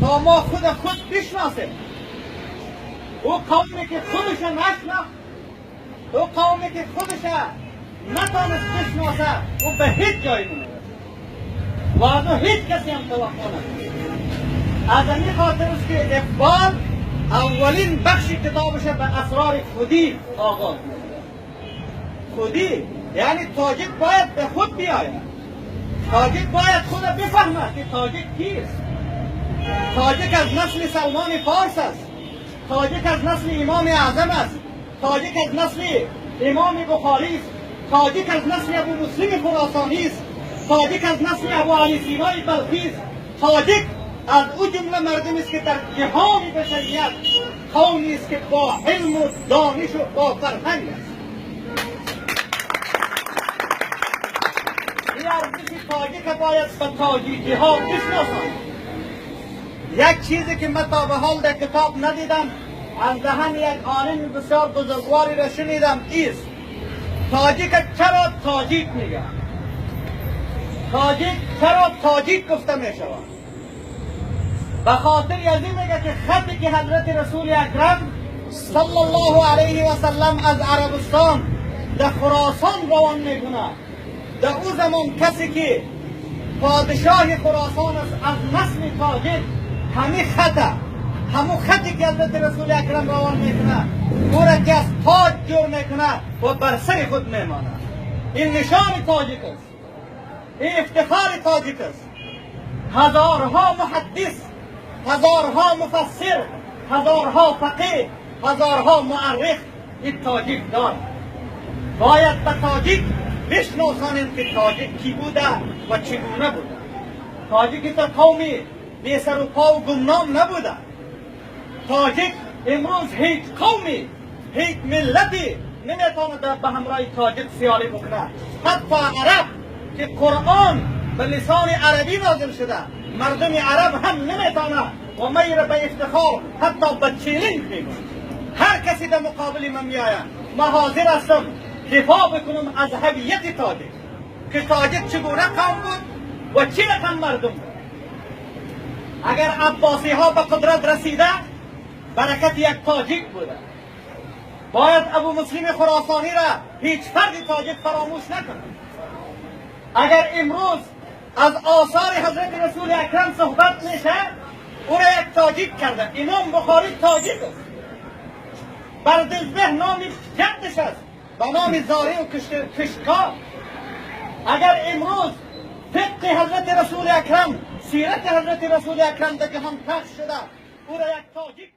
تا ما خود بشناسیم. او قومی که خودش نشناخت، او قومی که خودش نتانست بشناسه، او به هیچ جایی نمیرسه و از او هیچ کسی هم توقع نداره. از این خاطر است که اقبال اولین بخش کتابش به اسرار خودی آغاز می‌کنه. خودی یعنی تاجیک باید به خود بیاید، تاجیک باید خود بفهمد که تاجیک کیست. تاجیک از نسل سلمان فارس است، تاجیک از نسل امام اعظم است، تاجیک از نسل امام بخاری است، تاجیک از نسل ابو مسلم خراسانی است، تاجیک از نسل ابو علی سینای بلخی است. تاجیک از او جمله مردمی است که در جهان بشریت قومی است که با علم و دانش و با فرهنگ است. این ارزش تاجیک باید به تاجیکی ها بشناسند. یک چیزی که من تا به حال در کتاب ندیدم، از دهن یک عالم بسیار بزرگواری را شنیدم، ایست تاجیک چرا تاجیک میگه؟ تاجیک چرا تاجیک گفته میشود؟ به خاطر از این میگه که خطی که حضرت رسول اکرم صلی الله علیه و سلم از عربستان در خراسان روان میکنه، در او زمان کسی که پادشاه خراسان است از نسل تاجیک، همین خطه، همون خطی که حضرت رسول اکرم روان میکنه او را که از تاج جور میکنه و بر سر خود میمانه. این نشان تاجیک است، این افتخار تاجیک است. هزارها محدث، هزارها مفسر، هزارها فقیه، هزارها معرخ این تاجیک دارد. باید به تاجیک بشناسانیم که تاجیک کی بوده و چگونه بوده. تاجیک تا قومی بی سر و پا و گمنام نبوده. تاجیک امروز هیچ قومی، هیچ ملتی نمیتواند به همراه تاجیک سیالی بکنه. حتی عرب که قرآن به لسان عربی نازل شده، مردم عرب هم نمیتونه و میره به افتخار حتی به چیلنج میگه. هر کسی در مقابل من میآید، من حاضر هستم دفاع بکنم از هویت تاجیک، که تاجیک چگونه قوم بود و چه رقم مردم بود. اگر عباسی ها به قدرت رسیده برکت یک تاجیک بوده. باید ابو مسلم خراسانی را هیچ فرد تاجیک فراموش نکنه. اگر امروز از آثار حضرت رسول اکرم صحبت میشه، او را یک تاجیک کرده. امام بخاری تاجیک است، بر دلبه نام جدش است با نام زاری و کشکار. اگر امروز فقه حضرت رسول اکرم، سیرت حضرت رسول اکرم در جهان پخش شده، او را یک تاجیک